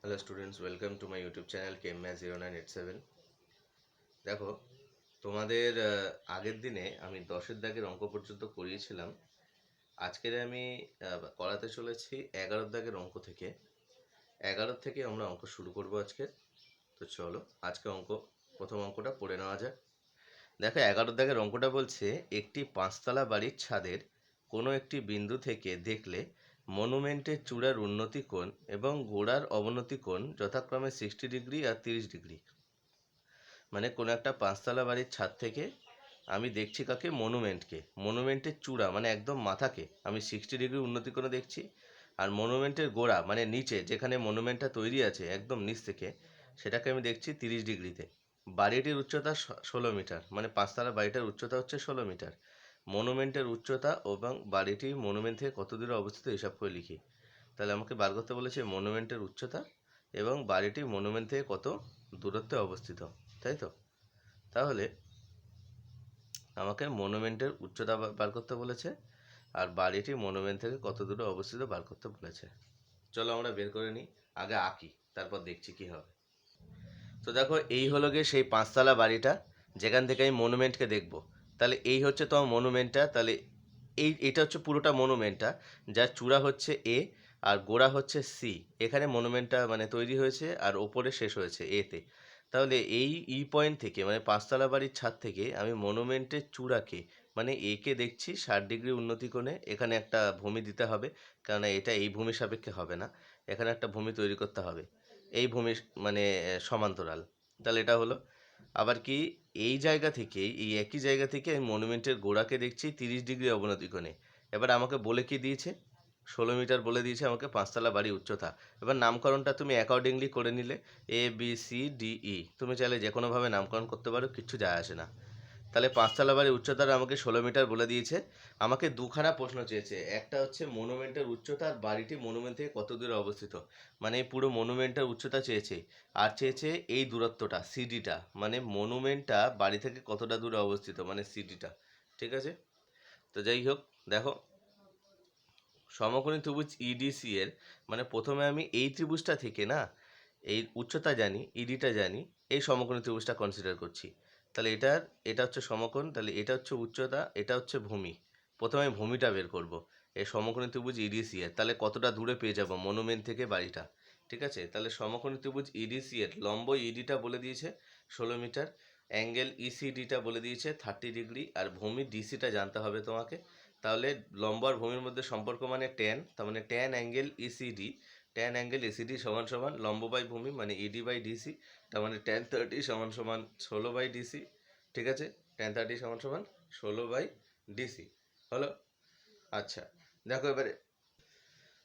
Hello students, welcome to my YouTube channel KMS0987। দেখো, তোমাদের আগের দিনে আমি 10-এর দাগের অঙ্ক পর্যন্ত করিয়েছিলাম। আজকের আমি করাতে চলেছি 11-এর দাগের অঙ্ক থেকে। 11 থেকে আমরা অঙ্ক শুরু করব আজকে। তো চলো আজকে প্রথম অঙ্কটা পড়ে নেওয়া যাক। দেখো, 11-এর দাগের অঙ্কটা বলছে, একটি 5তলা বাড়ির ছাদের কোনো একটি বিন্দু থেকে দেখলে মনুমেন্টের চূড়ার উন্নতি কোণ এবং গোড়ার অবনতি কোণ যথাক্রমে 60 ডিগ্রি আর 30 ডিগ্রি। মানে কোনো একটা 5তলা বাড়ির ছাদ থেকে আমি দেখছি কাকে? মনুমেন্টের চূড়া মানে একদম মাথাকে আমি 60 ডিগ্রি উন্নতি কোণে দেখছি। আর মনুমেন্টের গোড়া মানে নিচে, যেখানে মনুমেন্টটা তৈরি আছে একদম নিচ থেকে, সেটাকে আমি দেখছি 30 ডিগ্রিতে। বাড়িটির উচ্চতা 16 মিটার, মানে 5তলা বাড়িটার উচ্চতা হচ্ছে 16 মিটার। মনুমেন্টের উচ্চতা এবং বাড়িটি মনুমেন্ট থেকে কত দূরে অবস্থিত হিসাব করে লিখি। তাহলে আমাকে বার করতে বলেছে মনুমেন্টের উচ্চতা এবং বাড়িটি মনুমেন্ট থেকে কত দূরত্বে অবস্থিত, তাই তো? তাহলে আমাকে মনুমেন্টের উচ্চতা বার করতে বলেছে আর বাড়িটি মনুমেন্ট থেকে কত দূরে অবস্থিত বার করতে বলেছে। চলো আমরা বের করে নিই, আগে আঁকি, তারপর দেখছি কি হবে। তো দেখো, এই হলো গিয়ে সেই 5তলা বাড়িটা যেখান থেকে আমি মনুমেন্টকে দেখব। তাহলে এই হচ্ছে তোমার মনুমেন্টটা। তাহলে এটা হচ্ছে পুরোটা মনুমেন্টটা, যার চূড়া হচ্ছে এ আর গোড়া হচ্ছে সি। এখানে মনুমেন্টটা মানে তৈরি হয়েছে আর ওপরে শেষ হয়েছে এতে। তাহলে এই পয়েন্ট থেকে মানে 5তলা বাড়ির ছাদ থেকে আমি মনুমেন্টের চূড়াকে মানে একে দেখছি 60 ডিগ্রি উন্নতি কোণে। এখানে একটা ভূমি দিতে হবে, কারণ এটা এই ভূমির সাপেক্ষে হবে না, এখানে একটা ভূমি তৈরি করতে হবে, এই ভূমির মানে সমান্তরাল। তাহলে এটা হলো। আবার কি, এই জায়গা থেকেই, এই একই জায়গা থেকে আমি মনুমেন্টের গোড়াকে দেখছি 30 ডিগ্রি অবনতি কোণে। এবার আমাকে বলে কি দিয়েছে? 16 মিটার বলে দিয়েছে আমাকে 5তলা বাড়ি উচ্চতা। এবার নামকরণটা তুমি অ্যাকর্ডিংলি করে নিলে, ABCDE, তুমি চাইলে যে কোনোভাবে নামকরণ করতে পারো, কিচ্ছু যায় আসে না। তাহলে 5তলা বাড়ির উচ্চতাটা আমাকে 16 মিটার বলে দিয়েছে। আমাকে দুখানা প্রশ্ন চেয়েছে, একটা হচ্ছে মনুমেন্টের উচ্চতা আর বাড়িটি মনুমেন্ট থেকে কত দূরে অবস্থিত, মানে পুরো মনুমেন্টের উচ্চতা চেয়েছে। আর চেয়েছে এই দূরত্বটা সিডিটা, মানে মনুমেন্টটা বাড়ি থেকে কতটা দূরে অবস্থিত, মানে সিডিটা। ঠিক আছে? তো যাই হোক, দেখো, সমকোণী ত্রিভুজ ইডিসি এর মানে প্রথমে আমি এই ত্রিভুজটা থেকে না, এই উচ্চতা জানি, ইডিটা জানি, এই সমকোণী ত্রিভুজটা কনসিডার করছি। তাহলে এটা হচ্ছে সমকোণ, তাহলে এটা হচ্ছে উচ্চতা, এটা হচ্ছে ভূমি। প্রথমে আমি ভূমিটা বের করব এই সমকোণী ত্রিভুজ ইডিসি এর। তাহলে কতটা দূরে পেয়ে যাব মনুমেন্ট থেকে বাড়িটা। ঠিক আছে? তাহলে সমকোণী ত্রিভুজ ইডিসি এর লম্ব ইডিটা বলে দিয়েছে 16 মিটার, অ্যাঙ্গেল ইসিডিটা বলে দিয়েছে 30 ডিগ্রি, আর ভূমি ডিসিটা জানতে হবে তোমাকে। তাহলে লম্ব আর ভূমির মধ্যে সম্পর্ক মানে ট্যান, তার মানে ট্যান অ্যাঙ্গেল ইসিডি সমান সমান লম্ব বাই ভূমি মানে ইডি বাই ডিসি। তার মানে tan30 সমান সমান 16 বাই ডিসি। ঠিক আছে? tan30 সমান সমান 16 বাই ডিসি হলো। আচ্ছা, দেখো এবারে,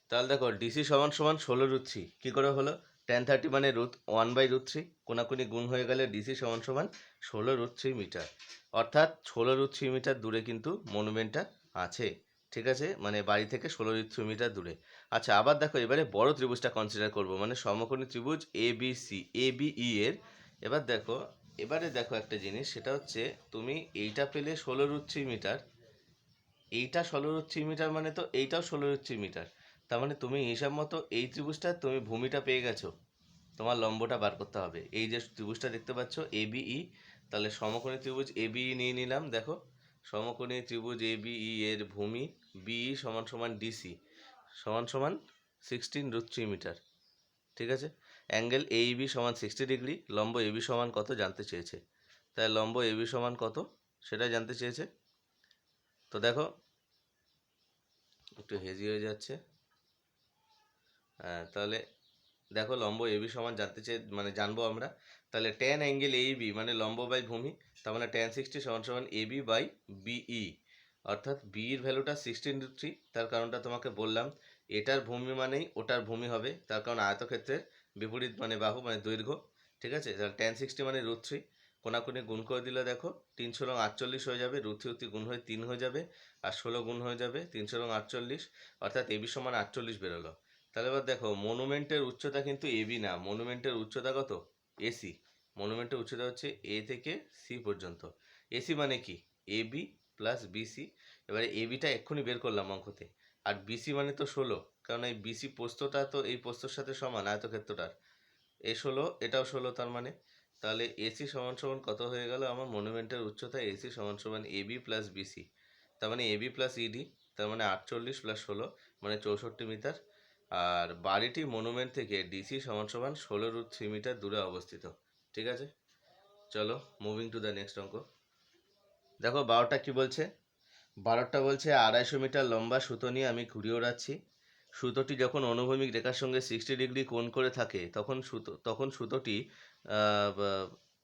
তাহলে দেখো ডিসি সমান সমান 16√3 কী করে হলো? tan30 মানে √1/√3, কোনাকুনি গুণ হয়ে গেলে ডিসি সমান সমান 16√3 মিটার। অর্থাৎ 16√3 মিটার দূরে কিন্তু মনুমেন্টটা আছে। ঠিক আছে? মানে বাড়ি থেকে 16√3 মিটার দূরে। আচ্ছা, আবার দেখো, এবারে বড় ত্রিভুজটা কনসিডার করব, মানে সমকোণী ত্রিভুজ ABE এর। এবারে দেখো একটা জিনিস, সেটা হচ্ছে তুমি এইটা পেলে 16√3 মিটার, এইটা 16√3 মিটার, মানে তো এইটাও 16√3 মিটার। তার মানে তুমি হিসাব মতো এই ত্রিভুজটা তুমি ভূমিটা পেয়ে গেছো, তোমার লম্বটা বার করতে হবে। এই যে ত্রিভুজটা দেখতে পাচ্ছ ABE, তাহলে সমকোণী ত্রিভুজ ABE নিয়ে নিলাম। দেখো, সমকোণী ত্রিভুজ ABE এর ভূমি BE সমান সমান ডিসি সমান সমান 16√3 মিটার। ঠিক আছে? অ্যাঙ্গেল AEB সমান 60 ডিগ্রি, লম্ব AB সমান কত জানতে চেয়েছে। তাই লম্ব AB সমান কত সেটা জানতে চেয়েছে। তো দেখো, একটু হেজি হয়ে যাচ্ছে। হ্যাঁ, তাহলে দেখো, লম্ব এবি সমান মানে জানবো আমরা। তাহলে tan∠AEB মানে লম্ব বাই ভূমি, তার মানে tan60 সমান সমান AB বাই BE। অর্থাৎ বি এর ভ্যালুটা 16√3, তার কারণটা তোমাকে বললাম। এটার ভূমি মানেই ওটার ভূমি হবে, তার কারণ আয়তক্ষেত্রের বিপরীত মানে বাহু মানে দৈর্ঘ্য। ঠিক আছে? তাহলে tan60 মানে √3, কোনাকুনি গুণ করে দিলে দেখো 3×48 হয়ে যাবে, √3 গুণ হয়ে 3 হয়ে যাবে, আর 16 গুণ হয়ে যাবে 3×48, অর্থাৎ এবি সমান 48 বেরোলো। তাহলে এবার দেখো, মনুমেন্টের উচ্চতা কিন্তু এবি না, মনুমেন্টের উচ্চতা কত? এসি। মনুমেন্টের উচ্চতা হচ্ছে এ থেকে সি পর্যন্ত। এসি মানে কি? AB plus BC. এবারে এবিটা এক্ষুনি বের করলাম অঙ্কতে, আর বিসি মানে তো 16, কারণ এই বিসি প্রস্থটা তো এই প্রস্থর সাথে সমান আয়তক্ষেত্রটার, এ 16 এটাও 16, তার মানে তাহলে এসি সমান সমান কত হয়ে গেল আমার মনুমেন্টের উচ্চতা এসি সমান সমান এবি প্লাস বিসি, তার মানে এবি প্লাস ইডি, তার মানে 48 প্লাস 16 মানে 64 মিটার। আর বাড়িটি মনুমেন্ট থেকে ডিসি সমান সমান 16√3 মিটার দূরে অবস্থিত। ঠিক আছে, চলো মুভিং টু দ্য নেক্সট অঙ্ক। দেখো 12টা কি বলছে, 12টা বলছে 250 মিটার লম্বা সুতো নিয়ে আমি ঘুরিয়ে ওড়াচ্ছি। সুতোটি যখন অনুভূমিক রেখার সঙ্গে 60 ডিগ্রি কোণ করে থাকে তখন সুতোটি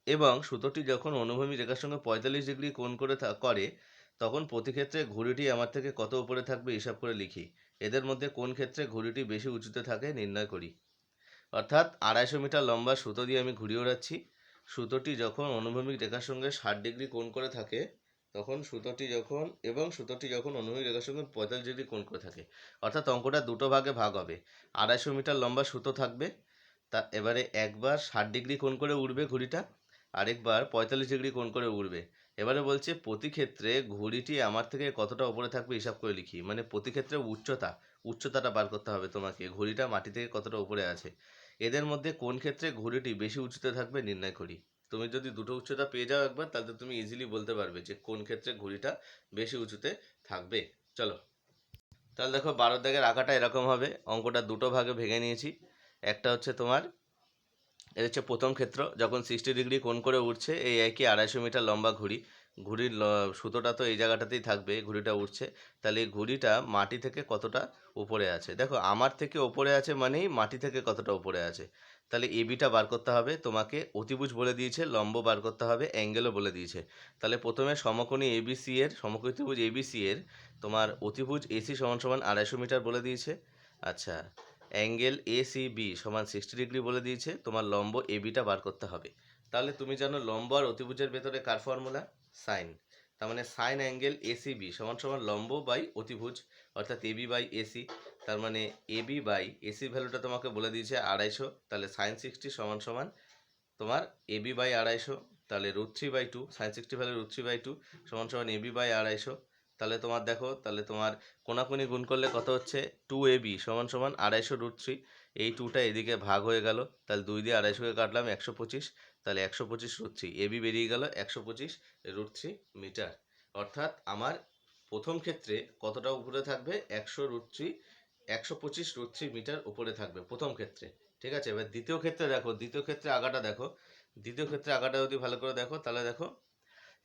এবং সুতোটি যখন অনুভূমিক রেখার সঙ্গে 45 ডিগ্রি কোণ করে তখন প্রতি ক্ষেত্রে ঘুড়িটি আমার থেকে কত উপরে থাকবে হিসাব করে লিখি। এদের মধ্যে কোন ক্ষেত্রে ঘুড়িটি বেশি উঁচুতে থাকে নির্ণয় করি। অর্থাৎ 250 মিটার লম্বা সুতো দিয়ে আমি ঘুরিয়ে ওড়াচ্ছি। সুতোটি যখন অনুভূমিক রেখার সঙ্গে 60 ডিগ্রি কোণ করে থাকে তখন সুতোটি যখন অনুভূমিক রেখার সঙ্গে 45 ডিগ্রি কোণ করে থাকে, অর্থাৎ অঙ্কটা দুটো ভাগে ভাগ হবে। 250 মিটার লম্বা সুতো থাকবে, তা এবারে একবার 60 ডিগ্রি কোণ করে উড়বে ঘুড়িটা, আরেকবার 45 ডিগ্রি কোণ করে উড়বে। এবারে বলছে প্রতি ক্ষেত্রে ঘুড়িটি আমার থেকে কতটা উপরে থাকবে হিসাব করে লিখি, মানে প্রতি ক্ষেত্রে উচ্চতাটা বার করতে হবে তোমাকে, ঘুড়িটা মাটি থেকে কতটা উপরে আছে। এদের মধ্যে কোন ক্ষেত্রে ঘুড়িটি বেশি উঁচুতে থাকবে নির্ণয় করি। তুমি যদি দুটো উচ্চতা পেয়ে যাও একবার, তাহলে তুমি ইজিলি বলতে পারবে যে কোন ক্ষেত্রে ঘুড়িটা বেশি উঁচুতে থাকবে। চলো তাহলে দেখো 12 দাগের আঁকাটা এরকম হবে। অঙ্কটা দুটো ভাগে ভেঙে নিয়েছি। একটা হচ্ছে তোমার এটা হচ্ছে প্রথম ক্ষেত্র, যখন 60 ডিগ্রি কোণ করে উঠছে এই একই 250 মিটার লম্বা ঘুড়ির সুতোটা তো এই জায়গাটাতেই থাকবে, ঘুড়িটা উঠছে, তাহলে এই ঘুড়িটা মাটি থেকে কতটা উপরে আছে। দেখো আমার থেকে উপরে আছে মানেই মাটি থেকে কতটা উপরে আছে, তাহলে এবিটা বার করতে হবে। তোমাকে অতিভুজ বলে দিয়েছে, লম্ব বার করতে হবে, অ্যাঙ্গেলও বলে দিয়েছে। তাহলে প্রথমে সমকোণী সমকোণী এবিসি এর তোমার অতিভুজ এসি সমান সমান 250 মিটার বলে দিয়েছে। আচ্ছা, অ্যাঙ্গেল এসিবি সমান 60 ডিগ্রি বলে দিয়েছে, তোমার লম্ব এবিটা বার করতে হবে। তাহলে তুমি জানো লম্ব আর অতিভুজের ভেতরে কার ফর্মুলা, সাইন। তার মানে সাইন অ্যাঙ্গেল এসিবি সমান সমান লম্ব বাই অতিভুজ, অর্থাৎ এবি বাই এসি। তার মানে এবি বাই এসি ভ্যালুটা তোমাকে বলে দিয়েছে 250, তাহলে সাইন 60 সমান সমান তোমার এবি বাই 250, তাহলে √3/2, সাইন 60 ভ্যালু √3/2 সমান সমান এবি বাই 250। তাহলে তোমার দেখো, তাহলে তোমার কোনাকুনি গুণ করলে কত হচ্ছে, 2ab সমান সমান 250 √3, এই 2টা এদিকে ভাগ হয়ে গেল, তাহলে 2 দিয়ে 250কে কাটলাম 125, তাহলে 125 √3, এবি বেরিয়ে গেল 125 √3 মিটার। অর্থাৎ আমার প্রথম ক্ষেত্রে কতটা উপরে থাকবে, 125 মিটার উপরে থাকবে প্রথম ক্ষেত্রে। ঠিক আছে, এবার দ্বিতীয় ক্ষেত্রে দেখো, দ্বিতীয় ক্ষেত্রে আঁকাটা যদি ভালো করে দেখো, তাহলে দেখো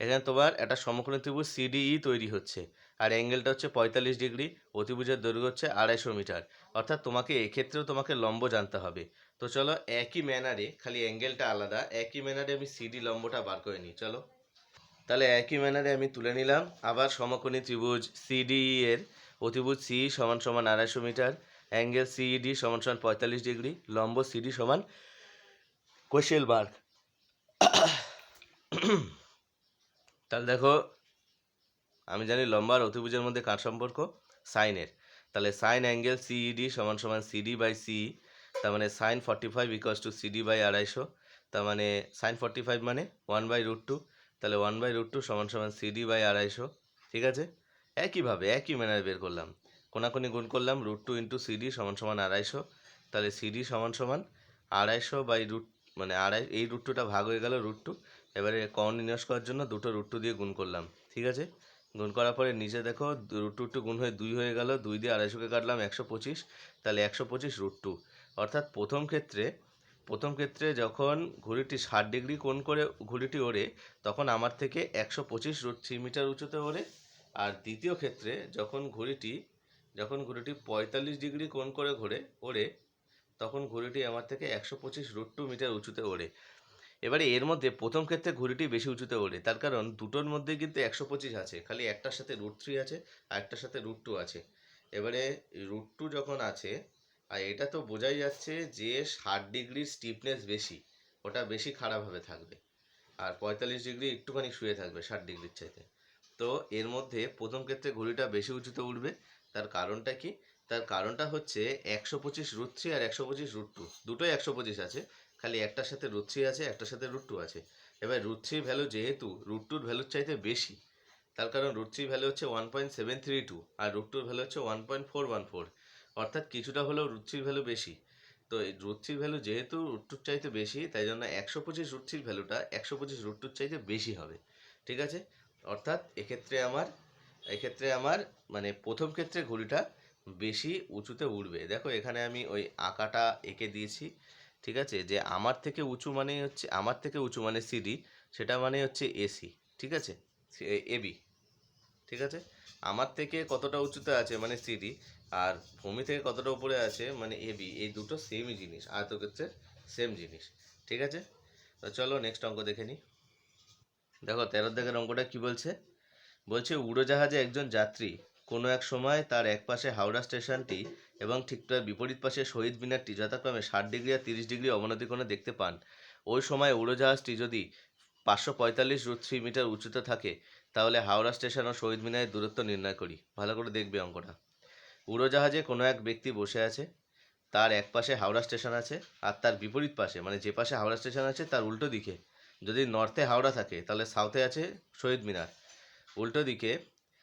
এখানে তোমার একটা সমকোণী ত্রিভুজ সিডিই তৈরি হচ্ছে, আর অ্যাঙ্গেলটা হচ্ছে 45 ডিগ্রি, অতিভুজের দৈর্ঘ্য হচ্ছে 250 মিটার। অর্থাৎ তোমাকে এক্ষেত্রেও তোমাকে লম্ব জানতে হবে। তো চলো একই ম্যানারে, খালি অ্যাঙ্গেলটা আলাদা, একই ম্যানারে আমি সিডি লম্বটা বার করে নিই। চলো তাহলে একই ম্যানারে আমি তুলে নিলাম আবার সমকোণী ত্রিভুজ সিডিই এর অতিভুজ সি সমান সমান 250 মিটার, অ্যাঙ্গেল সিইডি সমান সমান 45 ডিগ্রি, লম্ব সিডি সমান কোশেল মার্ক। তাহলে দেখো আমি জানি লম্বা আর অতিভুজের মধ্যে কার সম্পর্ক, সাইনের। তাহলে সাইন অ্যাঙ্গেল সিইডি সমান সমান সিডি বাই সি, তার মানে sine 45 equals to CD by 250, তার মানে সাইন 45 মানে 1/√2, তাহলে 1/√2 সমান সমান সিডি বাই 250। ঠিক আছে, একইভাবে একই ম্যানারে বের করলাম, কোনাকুনি গুণ করলাম, √2 ইন্টু সিডি সমান সমান 250, তাহলে সিডি সমান সমান 250 বাই মানে এই √2টা ভাগ হয়ে গেল √2। এবারে কমন নির্ণয় করার জন্য দুটো √2 দিয়ে গুণ করলাম। ঠিক আছে, গুণ করার পরে নিচে দেখো √2 গুণ হয়ে 2 হয়ে গেল, 2 দিয়ে 250কে কাটলাম 125, তাহলে 125 √2। অর্থাৎ প্রথম ক্ষেত্রে যখন ঘুড়িটি 60 ডিগ্রি কোণ করে ঘুড়িটি ওড়ে তখন আমার থেকে 125 √3 মিটার উঁচুতে ওড়ে। আর দ্বিতীয় ক্ষেত্রে যখন ঘুড়িটি 45 ডিগ্রি কোণ করে ওড়ে তখন ঘুড়িটি আমার থেকে 125 √2 মিটার উঁচুতে ওড়ে। এবারে এর মধ্যে প্রথম ক্ষেত্রে ঘুড়িটি বেশি উঁচুতে ওড়ে, তার কারণ দুটোর মধ্যে কিন্তু 125 আছে, খালি একটার সাথে √3 আছে আর একটার সাথে √2 আছে। এবারে √2 যখন আছে, আর এটা তো বোঝাই যাচ্ছে যে 60 ডিগ্রির স্টিফনেস বেশি, ওটা বেশি খারাপভাবে থাকবে, আর 45 ডিগ্রি একটুখানি শুয়ে থাকবে 60 ডিগ্রির চাইতে। তো এর মধ্যে প্রথম ক্ষেত্রে ঘুড়িটা বেশি উঁচুতে উঠবে। তার কারণটা কি, তার কারণটা হচ্ছে 125 √3 আর 125 √2, দুটোই 125 আছে, খালি একটার সাথে √3 আছে একটার সাথে √2 আছে। এবার √3 ভ্যালু যেহেতু √2 ভ্যালুর চাইতে বেশি, তার কারণ √3 ভ্যালু হচ্ছে 1.732 আর √2 ভ্যালু হচ্ছে 1.414, অর্থাৎ কিছুটা হলেও রুটথ্রির ভ্যালু বেশি। তো এই রুটথ্রির ভ্যালু যেহেতু রুট2 চাইতে বেশি, তাই জন্য 125 রুটথ্রির ভ্যালুটা 125 রুট2 চাইতে বেশি হবে। ঠিক আছে, অর্থাৎ এক্ষেত্রে আমার মানে প্রথম ক্ষেত্রে ঘড়িটা বেশি উঁচুতে উঠবে। দেখো এখানে আমি ওই আঁকাটা এঁকে দিয়েছি। ঠিক আছে, যে আমার থেকে উঁচু মানে সিডি, সেটা মানে হচ্ছে এসি। ঠিক আছে, এবি। ঠিক আছে, আমার থেকে কতটা উঁচুতে আছে মানে সিডি, আর ভূমি থেকে কতটা উপরে আছে মানে এবি। এই দুটো সেমই জিনিস, আয়তক্ষেত্রের সেম জিনিস। ঠিক আছে, তো চলো নেক্সট অঙ্ক দেখে নিই। দেখো 13 দাগের অঙ্কটা কি বলছে। বলছে উড়োজাহাজে একজন যাত্রী কোনো এক সময় তার এক পাশে হাওড়া স্টেশনটি এবং ঠিক তার বিপরীত পাশে শহীদ মিনারটি যথাক্রমে 60 ডিগ্রি আর 30 ডিগ্রি অবনতি কোণে দেখতে পান। ওই সময় উড়োজাহাজটি যদি 545 √3 মিটার উঁচুতে থাকে, তাহলে হাওড়া স্টেশন ও শহীদ মিনারের দূরত্ব নির্ণয় করি। ভালো করে দেখবে অঙ্কটা। উড়োজাহাজে কোনো এক ব্যক্তি বসে আছে, তার এক পাশে হাওড়া স্টেশন আছে, আর তার বিপরীত পাশে মানে যে পাশে হাওড়া স্টেশন আছে তার উল্টো দিকে, যদি নর্থে হাওড়া থাকে তাহলে সাউথে আছে শহীদ মিনার। উল্টো দিকে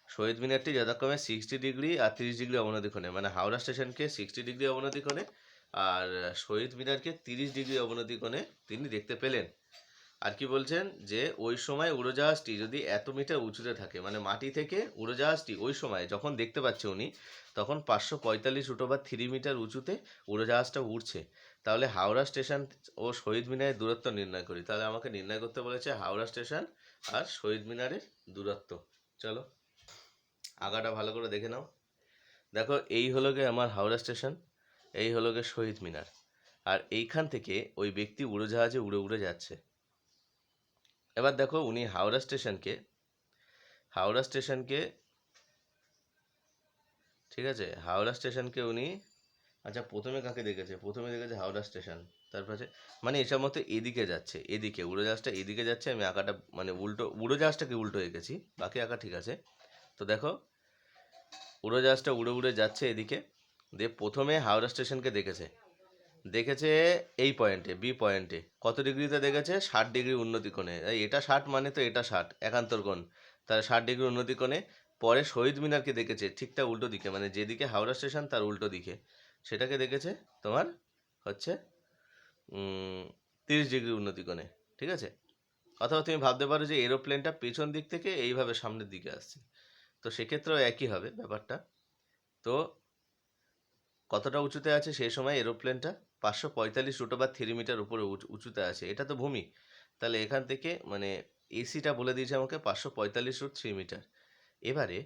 শহীদ মিনারটি যথাক্রমে 60 ডিগ্রি আর 30 ডিগ্রি অবনতি কোণে, মানে হাওড়া স্টেশনকে 60 ডিগ্রি অবনতি কোণে আর শহীদ মিনারকে 30 ডিগ্রি অবনতি কোণে তিনি দেখতে পেলেন। আর কি বলছেন, যে ওই সময় উড়োজাহাজটি যদি এত মিটার উঁচুতে থাকে, মানে মাটি থেকে উড়োজাহাজটি ওই সময় যখন দেখতে পাচ্ছে উনি, তখন 545 √3 মিটার উঁচুতে উড়োজাহাজটা উড়ছে। তাহলে হাওড়া স্টেশন ও শহীদ মিনারের দূরত্ব নির্ণয় করি। তাহলে আমাকে নির্ণয় করতে বলেছে হাওড়া স্টেশন আর শহীদ মিনারের দূরত্ব। চলো আগাটা ভালো করে দেখে নাও। দেখো এই হলো গিয়ে আমার হাওড়া স্টেশন, এই হলো গিয়ে শহীদ মিনার, আর এইখান থেকে ওই ব্যক্তি উড়োজাহাজে উড়ে উড়ে যাচ্ছে। এবার দেখো উনি হাওড়া স্টেশনকে ঠিক আছে, হাওড়া স্টেশনকে উনি আচ্ছা প্রথমে কাকে দেখেছে, প্রথমে দেখেছে হাওড়া স্টেশন, তারপরে মানে এসব মতো এদিকে যাচ্ছে, এদিকে উড়োজাহাজটা এদিকে যাচ্ছে। আমি আঁকাটা মানে উল্টো, উড়োজাহাজটাকে উল্টো এঁকেছি, বাকি আঁকা ঠিক আছে। তো দেখো উড়োজাহাজটা উড়ে উড়ে যাচ্ছে এদিকে, দিয়ে প্রথমে হাওড়া স্টেশনকে দেখেছে এই পয়েন্টে, বি পয়েন্টে। কত ডিগ্রিতে দেখেছে? 60 ডিগ্রি উন্নতি কোণে। এটা 60 মানে তো এটা 60, একান্তর কোণ, তাহলে 60 ডিগ্রি উন্নতি কোণে। পরে শহীদ মিনারকে দেখেছে ঠিকটা উল্টো দিকে, মানে যেদিকে হাওড়া স্টেশন তার উল্টো দিকে, সেটাকে দেখেছে তোমার হচ্ছে 30 ডিগ্রি উন্নতি কোণে। ঠিক আছে, অথবা তুমি ভাবতে পারো যে এরোপ্লেনটা পেছন দিক থেকে এইভাবে সামনের দিকে আসছে, তো সেক্ষেত্রেও একই হবে ব্যাপারটা। তো কতটা উঁচুতে আছে সেই সময় এরোপ্লেনটা? 545 √3 মিটার উপরে উঁচুতে আছে, এটা তো ভূমি। তাহলে এখান থেকে মানে এসিটা বলে দিয়েছে আমাকে 545 √3 মিটার। এবারে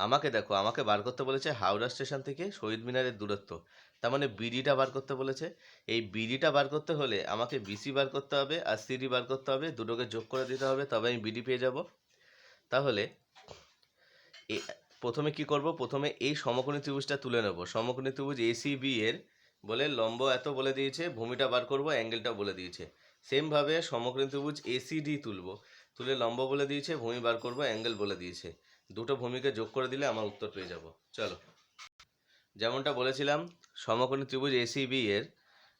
আমাকে বার করতে বলেছে হাওড়া স্টেশন থেকে শহীদ মিনারের দূরত্ব, তার মানে বিডিটা বার করতে বলেছে। এই বিডিটা বার করতে হলে আমাকে বিসি বার করতে হবে আর সিডি বার করতে হবে, দুটোকে যোগ করে দিতে হবে, তবে আমি বিডি পেয়ে যাব। তাহলে প্রথমে কি করব, প্রথমে এই সমকোণী ত্রিভুজটা তুলে নেব। সমকোণী ত্রিভুজ এসিবি এর বলে লম্ব এত বলে দিয়েছে, ভূমিটা বার করব, অ্যাঙ্গেলটা বলে দিয়েছে। সেমভাবে সমকোণী ত্রিভুজ এসিডি তুলে লম্ব বলে দিয়েছে, ভূমি বার করব, অ্যাঙ্গেল বলে দিয়েছে। দুটো ভূমিকে যোগ করে দিলে আমার উত্তর পেয়ে যাব। চলো, যেমনটা বলেছিলাম সমকোণী ত্রিভুজ এসিবি এর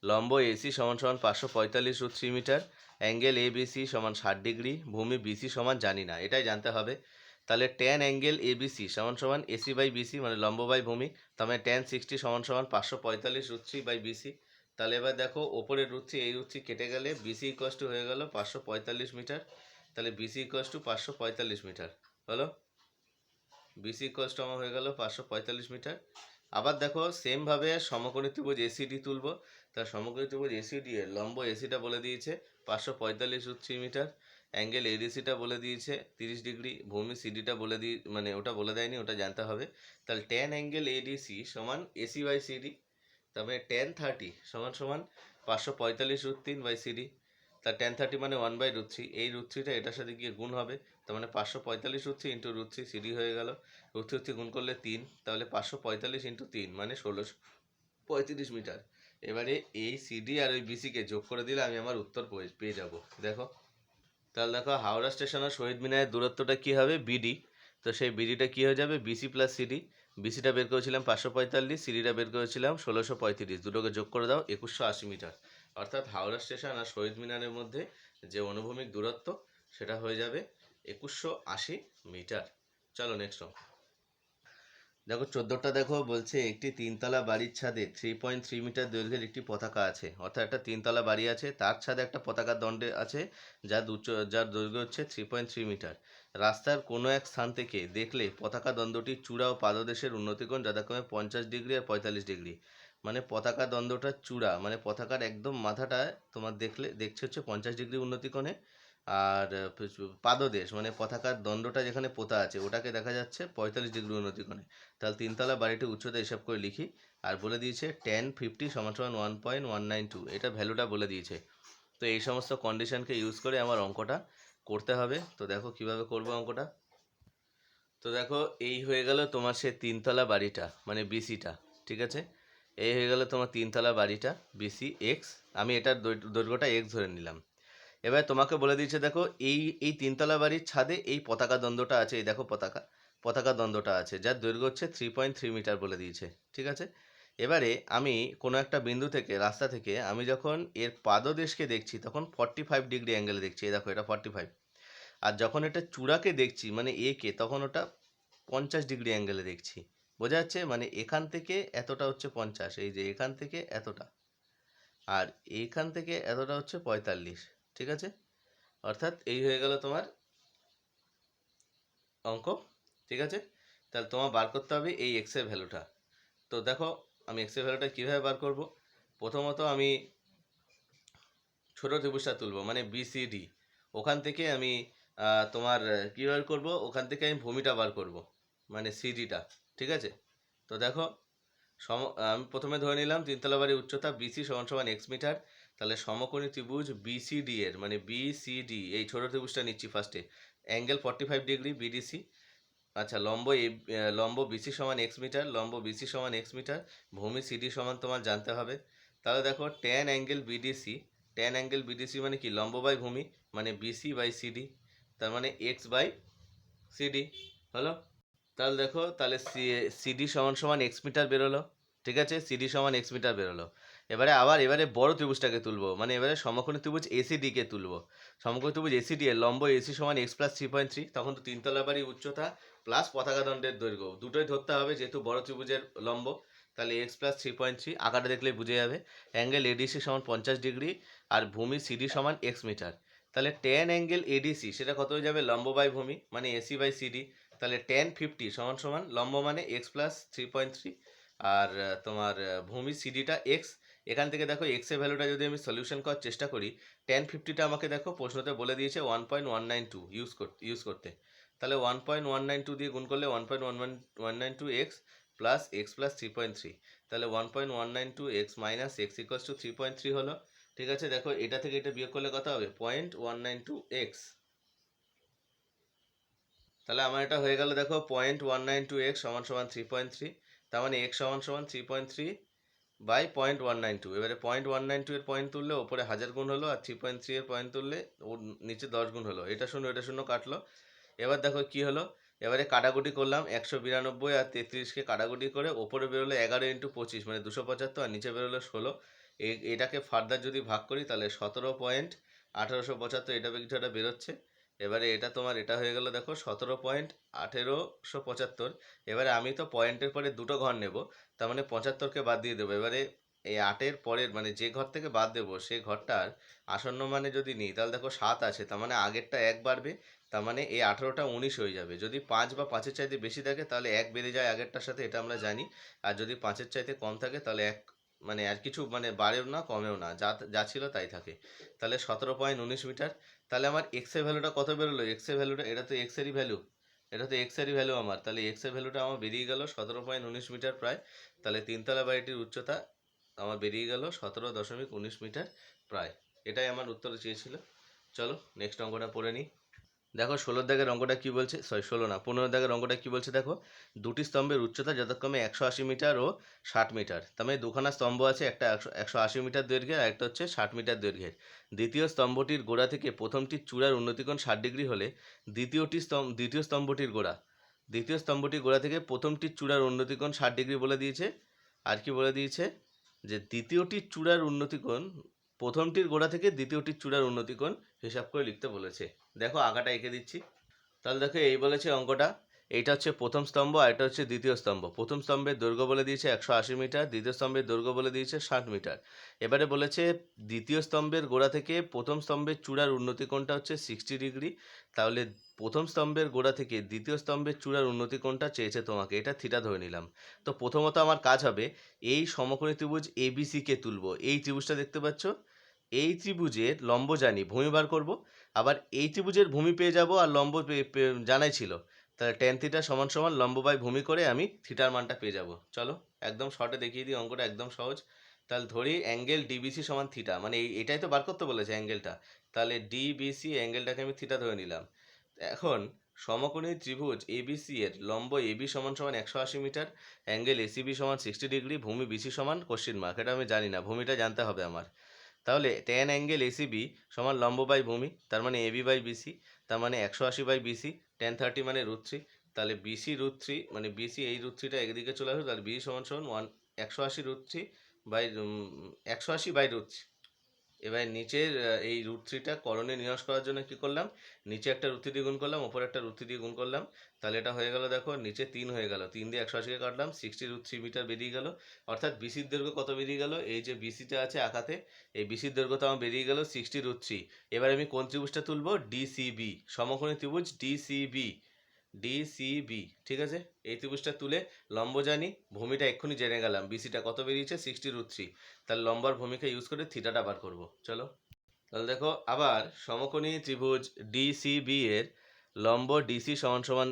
লম্ব এসি সমান সমান 545 √3 মিটার, অ্যাঙ্গেল এ বিসি সমান 60 ডিগ্রি, ভূমি বিসি সমান জানি না, এটাই জানতে হবে। তাহলে ট্যান অ্যাঙ্গেল এ বিসি সমান সমান এসি বাই বিসি, মানে লম্ব বাই ভূমি, তার মানে ট্যান 60 সমান সমান 545 √3 বাই বিসি। তাহলে এবার দেখো ওপরের √3 এই √3 কেটে গেলে বিসি ইকুয়াস টু হয়ে গেল 545 মিটার। তাহলে বিসি ইকুয়াস টু 545 মিটার হলো, বিসি ইকুয়াস টু আমার হয়ে গেল 545 মিটার। আবার দেখো সেমভাবে সমকোণী ত্রিভুজ এসিডি তুলব। তার সমকোণী ত্রিভুজ এসিডি এর লম্ব এসিটা বলে দিয়েছে 545 √3 মিটার, অ্যাঙ্গেল এডিসিটা বলে দিয়েছে 30 ডিগ্রি, ভূমি সিডিটা মানে ওটা বলে দেয়নি, ওটা জানতে হবে। তাহলে ট্যান অ্যাঙ্গেল এডিসি সমান এসি বাই সিডি, তারপরে ট্যান 30 সমান সমান 545 √3 বাই সিডি। তার ট্যান 30 মানে 1/√3, এই √3টা এটার সাথে গিয়ে গুণ হবে, তার মানে 545 √3 ইন্টু √3 সিডি হয়ে গেল। √3 গুণ করলে 3, তাহলে 545 ইন্টু 3 মানে 1635 মিটার। এবারে এই সিডি আর ওই বিসিকে যোগ করে দিলে আমি আমার উত্তর পেয়ে যাব। দেখো, তাহলে দেখো হাওড়া স্টেশন আর শহীদ মিনারের দূরত্বটা কী হবে? বিডি। তো সেই বিডিটা কী হয়ে যাবে? BC plus CD. বিসিটা বের করেছিলাম 545, সিডিটা বের করেছিলাম 1635, দুটোকে যোগ করে দাও 2180 মিটার। অর্থাৎ হাওড়া স্টেশন আর শহীদ মিনারের মধ্যে যে অনুভূমিক দূরত্ব সেটা হয়ে যাবে 2180 মিটার। চলো নেক্সট। দেখো 14টা দেখো বলছে একটি তিনতলা বাড়ির ছাদে 3.3 মিটার দৈর্ঘ্যের একটি পতাকা আছে, অর্থাৎ একটা তিনতলা বাড়ি আছে, তার ছাদে একটা পতাকার দণ্ডে আছে যার দৈর্ঘ্য হচ্ছে 3.3 মিটার। রাস্তার কোনো এক স্থান থেকে দেখলে পতাকা দ্বন্দ্বটির চূড়া ও পাদদেশের উন্নতিকোণ যথাক্রমে 50 ডিগ্রি আর 45 ডিগ্রি। মানে পতাকা দ্বন্দ্বটার চূড়া মানে পতাকার একদম মাথাটা তোমার দেখছে হচ্ছে 50 ডিগ্রি উন্নতিকোণে, আর পাদদেশ মানে পতাকার দণ্ডটা যেখানে পোতা আছে ওটাকে দেখা যাচ্ছে 45 ডিগ্রি উন্নতিকোণে। তাহলে তিনতলা বাড়িটির উচ্চতা হিসাব করে লিখি, আর বলে দিয়েছে 1050 = 1.192, এটা ভ্যালুটা বলে দিয়েছে। তো এই সমস্ত কন্ডিশনকে ইউজ করে আমার অঙ্কটা করতে হবে। তো দেখো কিভাবে করবো অঙ্কটা। তো দেখো এই হয়ে গেল তোমার সে তিনতলা বাড়িটা মানে বিসিটা, ঠিক আছে। এই হয়ে গেল তোমার তিনতলা বাড়িটা বিসি এক্স, আমি এটার দৈর্ঘ্যটা এক্স ধরে নিলাম। এবার তোমাকে বলে দিয়েছে দেখো এই এই তিনতলা বাড়ির ছাদে এই পতাকা দ্বন্দ্বটা আছে, এই দেখো পতাকা দ্বন্দ্বটা আছে যার দৈর্ঘ্য হচ্ছে 3.3 মিটার বলে দিয়েছে, ঠিক আছে। এবারে আমি কোনো একটা বিন্দু থেকে রাস্তা থেকে আমি যখন এর পাদদেশকে দেখছি তখন 45 ডিগ্রি অ্যাঙ্গেলে দেখছি, এই দেখো এটা 45। আর যখন এটা চূড়াকে দেখছি মানে একে তখন ওটা 50 ডিগ্রি অ্যাঙ্গেলে দেখছি। বোঝা যাচ্ছে, মানে এখান থেকে এতটা হচ্ছে 50, এই যে এখান থেকে এতটা, আর এইখান থেকে এতটা হচ্ছে 45, ঠিক আছে। অর্থাৎ এই হয়ে গেল তোমার অঙ্ক, ঠিক আছে। তাহলে তোমার বার করতে হবে এই এক্সের ভ্যালুটা। তো দেখো আমি এক্সের ভ্যালুটা কীভাবে বার করব। প্রথমত আমি ছোট ত্রিভুজটা তুলব মানে বিসিডি, ওখান থেকে আমি তোমার কী বার করব, ওখান থেকে আমি ভূমিটা বার করব মানে সিডিটা, ঠিক আছে। তো দেখো আমি প্রথমে ধরে নিলাম তিনতলা বাড়ির উচ্চতা বিসি = এক্স মিটার। তাহলে সমকোণী ত্রিভুজ বিসিডি এর মানে বিসিডি এই ছোট ত্রিভুজটা নিচ্ছি ফার্স্টে, অ্যাঙ্গেল 45 ডিগ্রি বিডিসি। আচ্ছা লম্ব বিসি = এক্স মিটার, লম্ব বিসি = এক্স মিটার, ভূমি সিডি সমান তোমার জানতে হবে। তাহলে দেখো ট্যান অ্যাঙ্গেল বিডিসি মানে কি, লম্ব বাই ভূমি মানে বিসি বাই সিডি, তার মানে এক্স বাই সিডি হলো। তাহলে দেখো তাহলে সিডি = এক্স মিটার বেরোলো, ঠিক আছে, সিডি = এক্স মিটার বেরোলো। এবারে বড় ত্রিভুজটাকে তুলবো, মানে এবারে সমকোণী ত্রিভুজ এসিডিকে তুলবো। সমকোণী ত্রিভুজ এসিডি এর লম্ব এসি = এক্স প্লাস 3.3, তখন তো তিনতলা বাড়ির উচ্চতা প্লাস পতাকা দণ্ডের দৈর্ঘ্য দুটোই ধরতে হবে যেহেতু বড় ত্রিভুজের লম্ব। তাহলে এক্স প্লাস 3.3 আকারটা দেখলেই বুঝে যাবে। অ্যাঙ্গেল এডিসি = 50 ডিগ্রি আর ভূমি সিডি = এক্স মিটার। তাহলে ট্যান অ্যাঙ্গেল এডিসি সেটা কত হয়ে যাবে, লম্ব বাই ভূমি মানে এসি বাই সিডি। তাহলে ট্যান 50 সমান লম্ব মানে এক্স প্লাস 3.3 আর তোমার ভূমি সিডিটা এক্স। এখান থেকে দেখো এক্সের ভ্যালুটা যদি আমি সলিউশন করার চেষ্টা করি, ট্যান 50টা আমাকে দেখো প্রশ্নতে বলে দিয়েছে 1.192 ইউজ করতে। তাহলে 1.192 দিয়ে গুণ করলে 1.192 এক্স প্লাস 3.3, তাহলে 1.192 x minus x equals to 3.3 হলো, ঠিক আছে। দেখো এটা থেকে এটা বিয়োগ করলে কত হবে, 0.192 এক্স। তাহলে আমার এটা হয়ে গেল দেখো 0.192 এক্স = 3.3, তার মানে এক্স = 3.3 বাই 0.192। এবারে 0.192 এর পয়েন্ট তুললে ওপরে 1000 গুণ হলো, আর 3.3 এর পয়েন্ট তুললে ওর নিচে 10 গুণ হলো, এটা শূন্য কাটলো। এবার দেখো কি হলো, এবারে কাটাকুটি করলাম 192 আর 33কে কাটাকুটি করে ওপরে বেরোলো 11 × 25 মানে 275, আর নিচে বেরোলো 16। এটাকে ফার্দার যদি ভাগ করি তাহলে 17.1875 এটা কিছুটা বেরোচ্ছে। এবারে এটা তোমার এটা হয়ে গেল দেখো 17.1875। এবারে আমি তো পয়েন্টের পরে দুটো ঘর নেব, তার মানে 75কে বাদ দিয়ে দেবো। এবারে এই 8-এর পরের মানে যে ঘর থেকে বাদ দেবো সেই ঘরটার আসন্ন মানে যদি নিই তাহলে দেখো 7 আছে, তার মানে আগেরটা 1 বাড়বে, তার মানে এই 18টা 19 হয়ে যাবে। যদি 5 বা 5-এর চাইতে বেশি থাকে তাহলে 1 বেড়ে যায় আগেরটার সাথে, এটা আমরা জানি। আর যদি 5-এর চাইতে কম থাকে তাহলে 1 মানে আর কিছু মানে বাড়েও না কমেও না, যা ছিল তাই থাকে। তাহলে 17.19 মিটার। তাহলে আমার এক্সের ভ্যালুটা কত বেরোলো, এক্সের ভ্যালুটা এটা তো এক্সেরই ভ্যালু, আমার। তাহলে এক্সের ভ্যালুটা আমার বেরিয়ে গেল 17.19 মিটার প্রায়। তাহলে তিনতলা বাড়িটির উচ্চতা আমার বেরিয়ে গেল 17.19 মিটার প্রায়। এটাই আমার উত্তর চেয়েছিল। চলো নেক্সট অঙ্কটা পড়ে নিই। দেখো 16 দাগের অঙ্কটা কি বলছে, 16 না 15 দাগের অঙ্কটা কি বলছে দেখো, দুটি স্তম্ভের উচ্চতা যথাক্রমে 180 মিটার ও 60 মিটার। তার মানে দুখানা স্তম্ভ আছে, একটা 180 মিটার দৈর্ঘ্যের আর একটা হচ্ছে 60 মিটার দৈর্ঘ্যের। দ্বিতীয় স্তম্ভটির গোড়া থেকে প্রথমটির চূড়ার উন্নতিকোণ 60 ডিগ্রি হলে দ্বিতীয় স্তম্ভটির গোড়া থেকে প্রথমটির চূড়ার উন্নতিকোণ 60 ডিগ্রি বলে দিয়েছে। আর কি বলে দিয়েছে, যে দ্বিতীয়টির চূড়ার উন্নতিকোণ প্রথমটির গোড়া থেকে দ্বিতীয়টির চূড়ার উন্নতিকোণ হিসাব করে লিখতে বলেছে। দেখো আঁকাটা এঁকে দিচ্ছি। তাহলে দেখো এই বলেছে অঙ্কটা, এইটা হচ্ছে প্রথম স্তম্ভ আর এটা হচ্ছে দ্বিতীয় স্তম্ভ। প্রথম স্তম্ভের দৈর্ঘ্য বলে দিয়েছে 180 মিটার, দ্বিতীয় স্তম্ভের দৈর্ঘ্য বলে দিয়েছে 60 মিটার। এবারে বলেছে দ্বিতীয় স্তম্ভের গোড়া থেকে প্রথম স্তম্ভের চূড়ার উন্নতি কোণটা হচ্ছে 60 ডিগ্রি। তাহলে প্রথম স্তম্ভের গোড়া থেকে দ্বিতীয় স্তম্ভের চূড়ার উন্নতি কোণটা চেয়েছে তোমাকে, এটা থিটা ধরে নিলাম। তো প্রথমত আমার কাজ হবে এই সমকোণী ত্রিভুজ ABC কে তুলব। এই ত্রিভুজটা দেখতে পাচ্ছ, এই ত্রিভুজের লম্ব জানি, ভূমি বার করব। আবার এই ত্রিভুজের ভূমি পেয়ে যাব আর লম্ব জানাই ছিল। তাহলে ট্যান থিটা সমান সমান লম্ব বাই ভূমি করে আমি থিটার মানটা পেয়ে যাব। চলো একদম শর্টে দেখিয়ে দিই, অঙ্কটা একদম সহজ। তাহলে ধরি অ্যাঙ্গেল ডিবিসি সমান থিটা, মানে এটাই তো বার করতে বলেছে অ্যাঙ্গেলটা। তাহলে ডিবিসি অ্যাঙ্গেলটাকে আমি থিটা ধরে নিলাম। এখন সমকোণী ত্রিভুজ এবিসি এর লম্ব এবি সমান সমান 180 মিটার, অ্যাঙ্গেল এসিবি সমান 60 ডিগ্রি, ভূমি বিসি সমান কোশ্চেন মার্ক, এটা আমি জানি না, ভূমিটা জানতে হবে আমার। তাহলে ট্যান অ্যাঙ্গেল এসিবি সমান লম্ব বাই ভূমি, তার মানে এবি বাই বিসি, তার মানে 180 বাই বিসি, ট্যান 30 মানে √3। তাহলে বিসি √3 মানে বিসি এই √3টা একদিকে চলে আসবে, তাহলে বিসি সমান সমান 180 √3 বাই 180 বাই √3। এবার নিচের এই √3টা করণে নিরস করার জন্য কি করলাম, নিচে একটা √3 দিয়ে গুণ করলাম, ওপরে একটা √3 দিয়ে গুণ করলাম। তাহলে এটা হয়ে গেল, দেখো নিচে 3 হয়ে গেল, 3 দিয়ে 180কে কাটলাম, 60 √3 মিটার বেরিয়ে গেল। অর্থাৎ বিসির দৈর্ঘ্য কত বেরিয়ে গেল, এই যে বিসিটা আছে আঁকাতে, এই বিসির দৈর্ঘ্য তো আমার বেরিয়ে গেল 60 √3। এবার আমি কোন ত্রিভুজটা তুলবো, ডিসিবি, সমকোণী ত্রিভুজ ডিসিবি। ডিসিবি, ঠিক আছে, এই ত্রিভুজটা তুলে লম্ব জানি, ভূমিটা এক্ষুনি জেনে গেলাম, বিসিটা কত বেরিয়েছে 60 √3। তাহলে লম্বার ভূমিকা ইউজ করে থিটাটা বার করবো। চলো তাহলে দেখো, আবার সমকোণী ত্রিভুজ ডিসিবি এর লম্ব ডিসি সমান সমান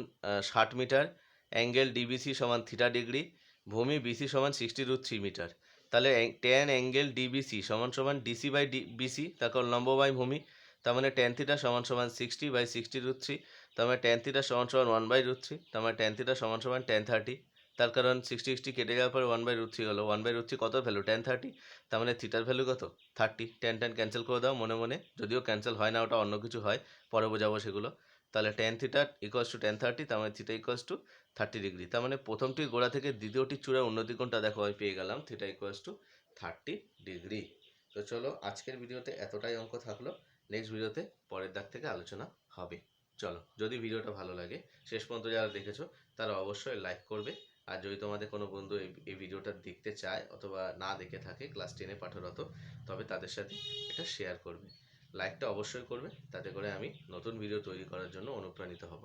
60 মিটার, অ্যাঙ্গেল ডিবিসি সমান থিটা ডিগ্রি, ভূমি বিসি সমান 60 √3 মিটার। তাহলে ট্যান অ্যাঙ্গেল ডিবিসি সমান সমান ডিসি বাই বিসি, তারপর লম্ব বাই ভূমি, তার মানে ট্যান থিটা সমান সমান 60 বাই 60 √3, তার মানে ট্যান থিটা সমান সমান 1 বাই √3, তার মানে ট্যান থিটা সমান সমান ট্যান 30। তার কারণ 60 60 কেটে যাওয়ার পরে 1 বাই √3 হলো, 1 বাই √3 কত ভ্যালু, ট্যান 30। তার মানে থিটার ভ্যালু কত, 30। ট্যান ট্যান ক্যান্সেল করে দাও মনে মনে, যদিও ক্যান্সেল হয় না, ওটা অন্য কিছু হয়, পরে বোঝাবো সেগুলো। তাহলে tan theta equals to tan 30, তার মানে থিটা ইকুয়ালস টু 30 ডিগ্রি। তার মানে প্রথমটির গোড়া থেকে দ্বিতীয়টির চূড়ার উন্নতি কোণটা দেখো আমি পেয়ে গেলাম, থিটা ইকুয়ালস টু 30 ডিগ্রি। তো চলো আজকের ভিডিওতে এতটাই অঙ্ক থাকলো, নেক্সট ভিডিওতে পরের দাগ থেকে আলোচনা হবে। চলো, যদি ভিডিওটা ভালো লাগে, শেষ পর্যন্ত যারা দেখেছো তারা অবশ্যই লাইক করবে। আর যদি তোমাদের কোনো বন্ধু এই ভিডিওটা দেখতে চায় অথবা না দেখে থাকে, ক্লাস 10-এ পাঠরত, তবে তাদের সাথে এটা শেয়ার করবে। লাইকটা অবশ্যই করবে, তাতে করে আমি নতুন ভিডিও তৈরি করার জন্য অনুপ্রাণিত হব।